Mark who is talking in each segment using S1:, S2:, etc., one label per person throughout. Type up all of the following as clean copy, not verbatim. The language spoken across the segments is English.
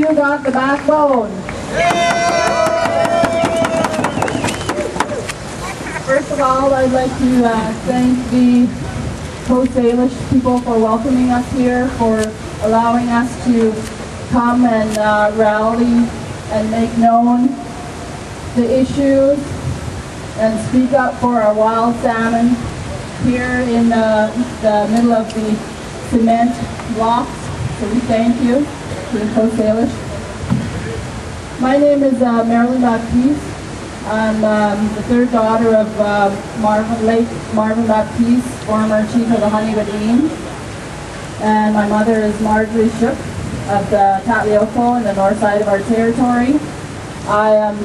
S1: you got the backbone? First of all, I'd like to thank the Coast Salish people for welcoming us here, for allowing us to come and rally and make known the issues and speak up for our wild salmon here in the middle of the cement blocks. So we thank you to the Coast Salish. My name is Marilyn Baptiste. I'm the third daughter of late Marilyn Baptiste, former chief of the Honeywood-Dean. And my mother is Marjorie Shook of the Tatlioko in the north side of our territory. I am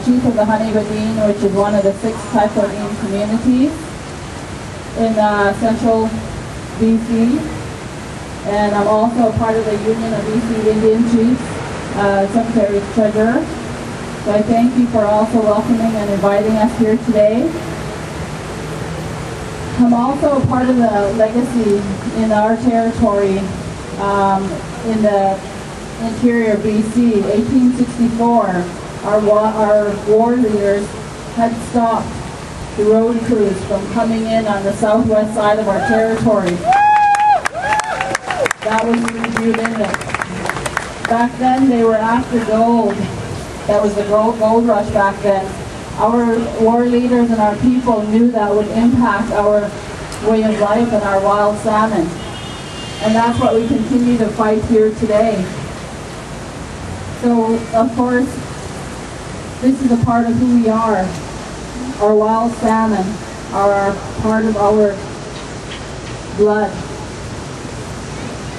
S1: chief of the Honeywood-Dean, which is one of the 6 Tatlioko communities in central BC. And I'm also part of the Union of BC Indian Chiefs, Secretary Treasurer. So I thank you for also welcoming and inviting us here today. I'm also a part of the legacy in our territory in the interior BC. 1864, our war leaders had stopped the road crews from coming in on the southwest side of our territory. That was the Review Inlet. Back then they were after gold. That was the gold rush back then. Our war leaders and our people knew that would impact our way of life and our wild salmon. And that's what we continue to fight here today. So, of course, this is a part of who we are. Our wild salmon are part of our blood.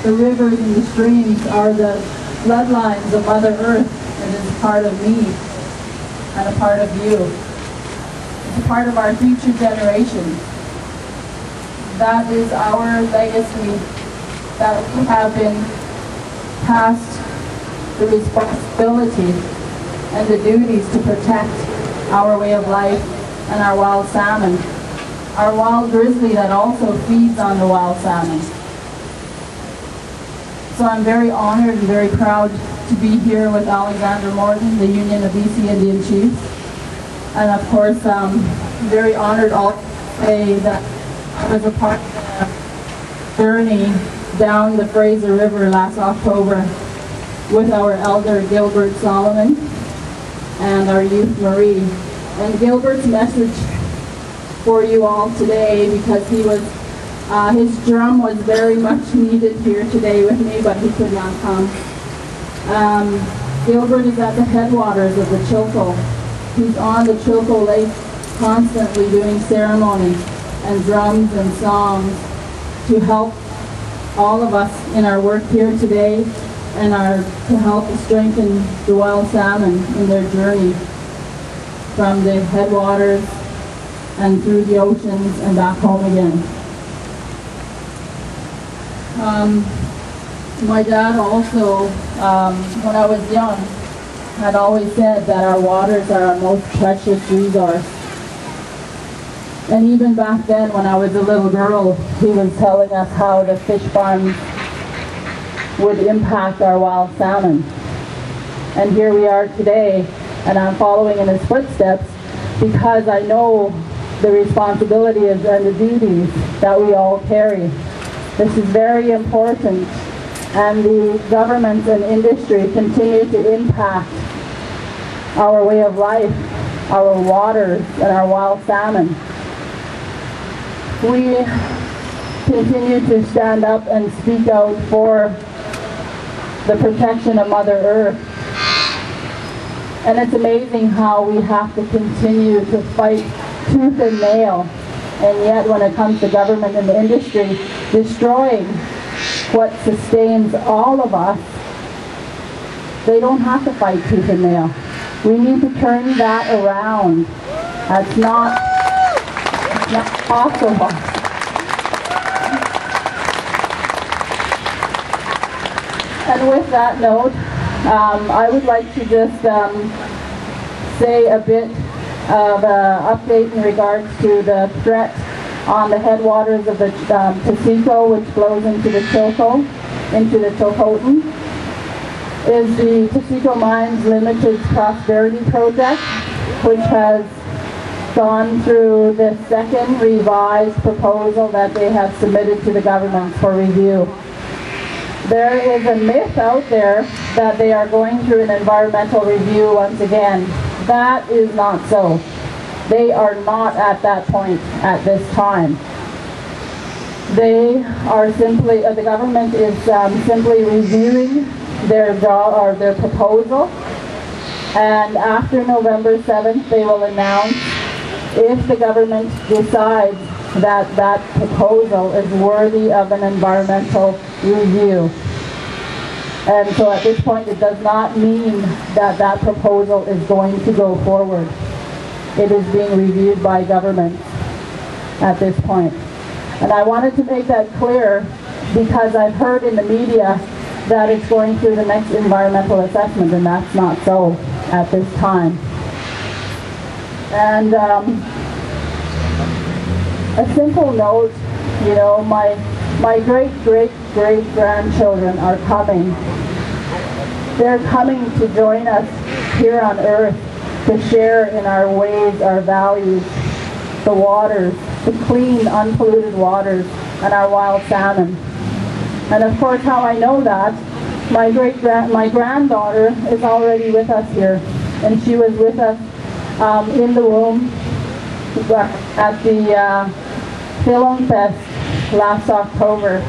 S1: The rivers and the streams are the bloodlines of Mother Earth. It is a part of me and a part of you. It's a part of our future generations. That is our legacy, that we have been passed the responsibility and the duties to protect our way of life and our wild salmon. Our wild grizzly that also feeds on the wild salmon. So I'm very honored and very proud to be here with Alexander Morton, the Union of BC Indian Chiefs. And of course, very honored also to say that I was a part of the journey down the Fraser River last October with our elder Gilbert Solomon and our youth Marie. And Gilbert's message for you all today, because he was his drum was very much needed here today with me, but he could not come. Gilbert is at the headwaters of the Chilko. He's on the Chilko Lake constantly doing ceremonies and drums and songs to help all of us in our work here today and to help strengthen the wild salmon in their journey from the headwaters and through the oceans and back home again. My dad also, when I was young, had always said that our waters are our most precious resource. And even back then, when I was a little girl, he was telling us how the fish farms would impact our wild salmon. And here we are today, and I'm following in his footsteps because I know the responsibilities and the duties that we all carry. This is very important, and the government and industry continue to impact our way of life, our waters, and our wild salmon. We continue to stand up and speak out for the protection of Mother Earth. And it's amazing how we have to continue to fight tooth and nail, and yet when it comes to government and the industry destroying what sustains all of us, they don't have to fight tooth and nail. We need to turn that around. That's not possible. And with that note, I would like to just say a bit of an update in regards to the threat on the headwaters of the Taseko, which flows into the Chilko, into the Chilcotin. is the Taseko Mines Limited Prosperity Project, which has gone through the second revised proposal that they have submitted to the government for review. There is a myth out there that they are going through an environmental review once again. That is not so. They are not at that point at this time. They are simply, the government is simply reviewing their proposal, and after November 7th they will announce if the government decides that that proposal is worthy of an environmental review. And so at this point it does not mean that that proposal is going to go forward. It is being reviewed by government at this point. And I wanted to make that clear because I've heard in the media that it's going through the next environmental assessment, and that's not so at this time. And a simple note, you know, my great-great-great-grandchildren are coming. They're coming to join us here on Earth to share in our ways, our values, the waters, the clean, unpolluted waters, and our wild salmon. And of course, how I know that, my granddaughter is already with us here, and she was with us in the womb at the Film Fest last October.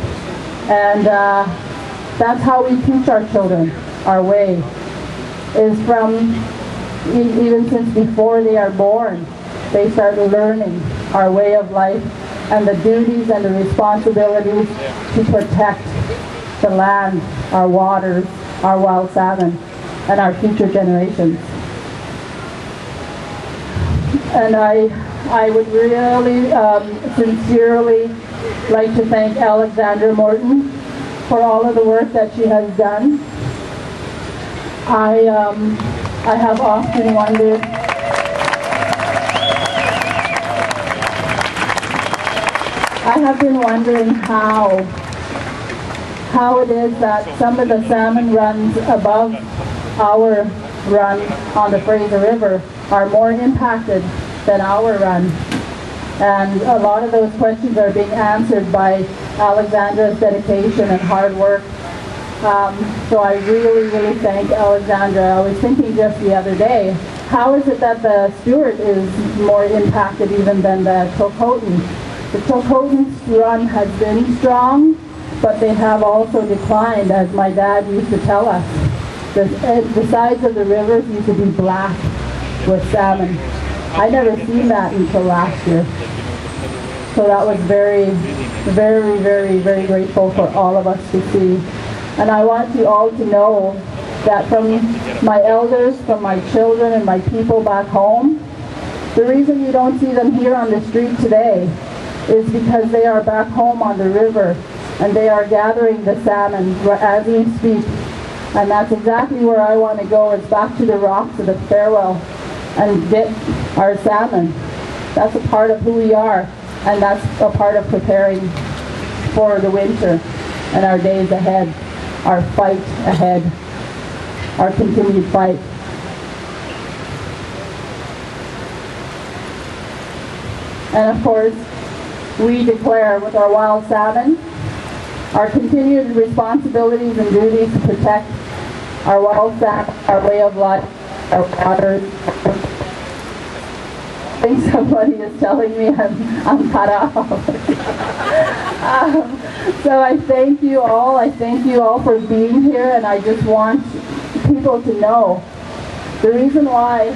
S1: And that's how we teach our children our way, is from even since before they are born. They start learning our way of life and the duties and the responsibilities to protect the land, our waters, our wild salmon, and our future generations. And I would really sincerely like to thank Alexandra Morton for all of the work that she has done. I have often wondered how it is that some of the salmon runs above our run on the Fraser River are more impacted than our run. And a lot of those questions are being answered by Alexandra's dedication and hard work. So I really, really thank Alexandra. I was thinking just the other day, how is it that the Stewart is more impacted even than the Chilcotin? The Chilcotin's run has been strong, but they have also declined, as my dad used to tell us. The sides of the rivers used to be black with salmon. I never seen that until last year. So that was very, very, very, very grateful for all of us to see. And I want you all to know that from my elders, from my children and my people back home, the reason you don't see them here on the street today is because they are back home on the river and they are gathering the salmon as we speak. And that's exactly where I want to go, is back to the rocks of the Farewell and get our salmon. That's a part of who we are, and that's a part of preparing for the winter and our days ahead, our fight ahead, our continued fight. And of course, we declare with our wild salmon our continued responsibilities and duties to protect our wild salmon, our way of life, our waters. I think somebody is telling me I'm cut off. So I thank you all. I thank you all for being here, and I just want people to know the reason why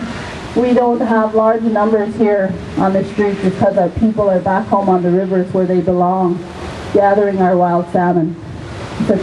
S1: we don't have large numbers here on the streets is because our people are back home on the rivers where they belong, gathering our wild salmon. So